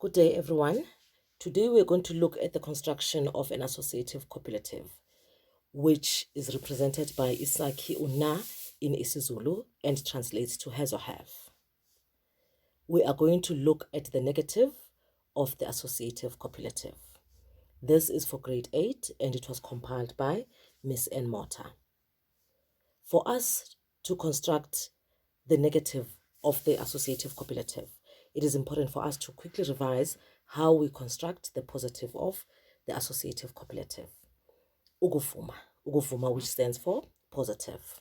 Good day, everyone. Today we're going to look at the construction of an associative copulative, which is represented by Isakhi U in isiZulu and translates to has or have. We are going to look at the negative of the associative copulative. This is for grade 8 and it was compiled by Miss Ann Mortar. For us to construct the negative of the associative copulative, it is important for us to quickly revise how we construct the positive of the associative copulative. Ukuvuma, which stands for positive.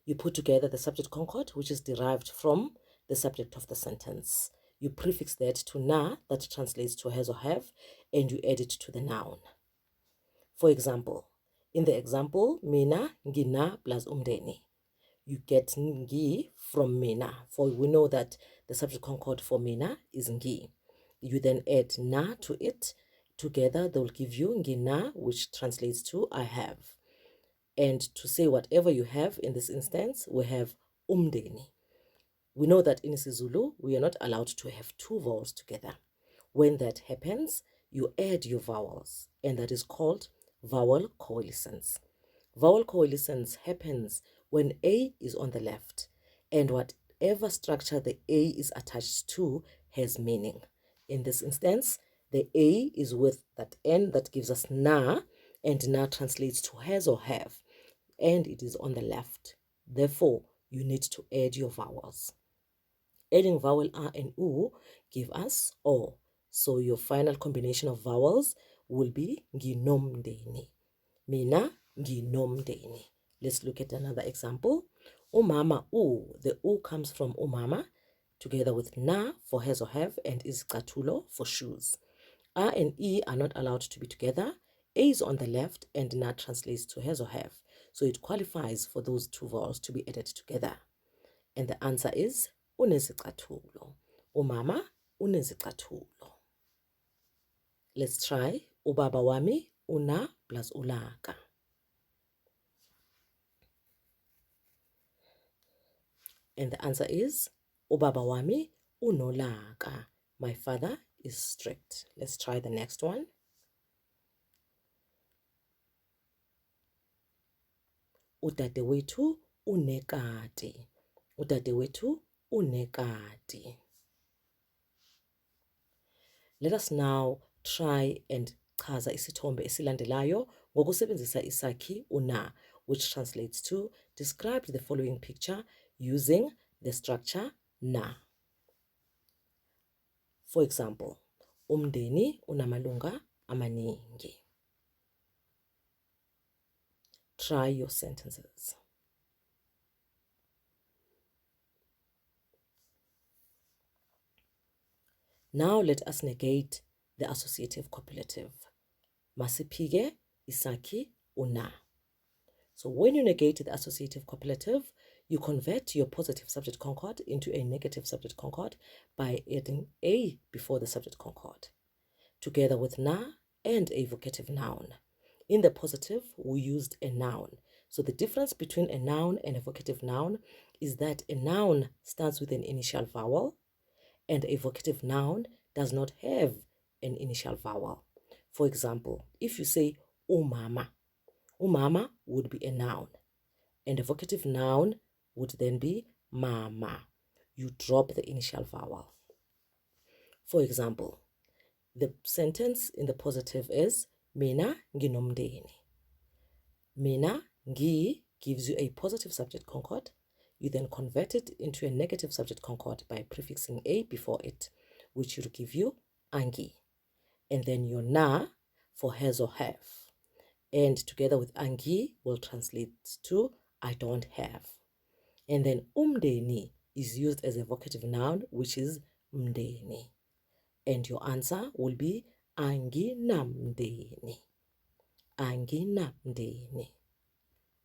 You put together the subject concord, which is derived from the subject of the sentence. You prefix that to na, that translates to has or have, and you add it to the noun. For example, in the example, mina ngina plus umdeni, you get ngi from mina, for we know that the subject concord for mina is ngi. You then add na to it. Together, they will give you ngina, which translates to I have. And to say whatever you have in this instance, we have umdeni. We know that in isiZulu, we are not allowed to have two vowels together. When that happens, you add your vowels, and that is called vowel coalescence. Vowel coalescence happens when A is on the left, and whatever structure the A is attached to has meaning. In this instance, the A is with that N that gives us na, and na translates to has or have, and it is on the left. Therefore, you need to add your vowels. Adding vowel A and U give us O. So your final combination of vowels will be nginomdeni. Mina nginomdeni. Let's look at another example. Umama U. The U comes from umama together with na for has or have and izicathulo for shoes. A and E are not allowed to be together. A is on the left and na translates to has or have. So it qualifies for those two vowels to be added together. And the answer is unezicathulo. Umama unezicathulo. Let's try ubaba wami una plus ulaka. And the answer is ubaba wami unolaka. My father is strict. Let's try the next one. Udadewethu unekati. Udadewethu unekati. Let us now try and chaza isithombe esilandelayo ngokusebenzisa isakhi una, which translates to describe the following picture using the structure na. For example, umndeni unamalunga amaningi. Try your sentences. Now let us negate the associative copulative. Masiphike isakhi una. So when you negate the associative copulative, you convert your positive subject concord into a negative subject concord by adding a before the subject concord, together with na and a vocative noun. In the positive, we used a noun. So the difference between a noun and a vocative noun is that a noun starts with an initial vowel, and a vocative noun does not have an initial vowel. For example, if you say umama, umama would be a noun, and a vocative noun would then be mama. You drop the initial vowel. For example, the sentence in the positive is mina nginomdeni. Mina ngi gives you a positive subject concord. You then convert it into a negative subject concord by prefixing a before it, which will give you angi. And then your na for has or have. And together with angi will translate to I don't have. And then umdeni is used as a vocative noun, which is mdeni. And your answer will be anginamdeni. Anginamdeni.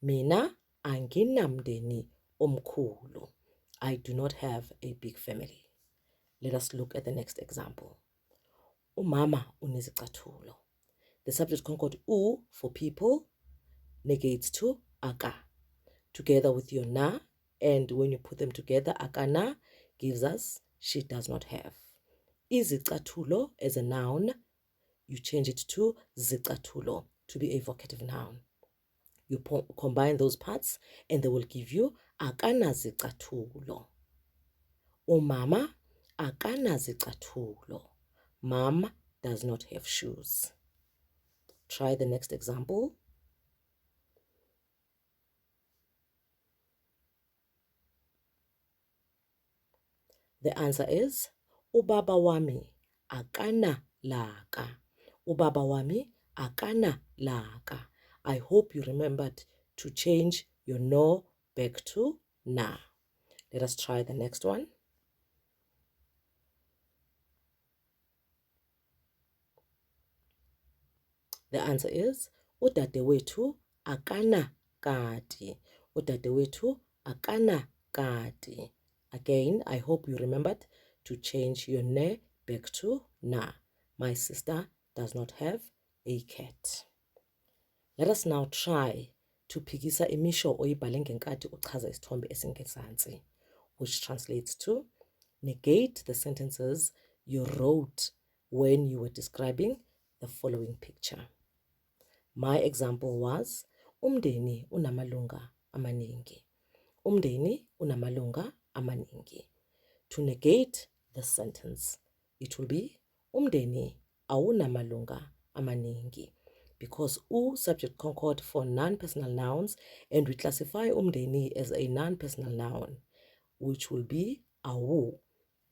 Mina anginamdeni omkhulu. I do not have a big family. Let us look at the next example. Umama unezicathulo. The subject concord u for people negates to aka, together with your na, and when you put them together, akana gives us she does not have. Izicathulo as a noun, you change it to zicathulo to be a vocative noun. You combine those parts and they will give you akanazicathulo. Umama akanazicathulo. Mom does not have shoes. Try the next example. The answer is ubaba wami akana laka. Ubaba wami akana laka. I hope you remembered to change your no back to na. Let us try the next one. The answer is udadewethu akana kati. Udadewethu akana kati. Again, I hope you remembered to change your ne back to na. My sister does not have a cat. Let us now try to phikisa imisho oyibhale ngenkathi uchaza isithombe esingezansi, which translates to negate the sentences you wrote when you were describing the following picture. My example was umndeni unamalunga amaningi. Umndeni unamalunga amaningi. To negate the sentence, it will be umndeni awunamalunga amaningi, because u subject concord for non-personal nouns, and we classify umndeni as a non-personal noun, which will be awu.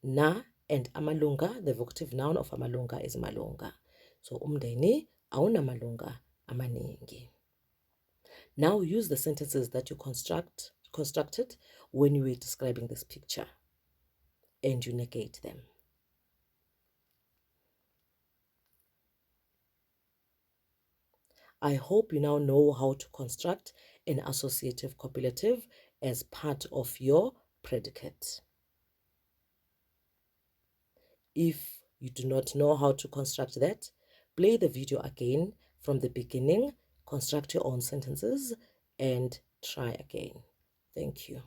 Na and amalunga, the vocative noun of amalunga is malunga. So umndeni awunamalunga amaningi. Now use the sentences that you constructed when you were describing this picture, and you negate them. I hope you now know how to construct an associative copulative as part of your predicate. If you do not know how to construct that, play the video again from the beginning, construct your own sentences, and try again. Thank you.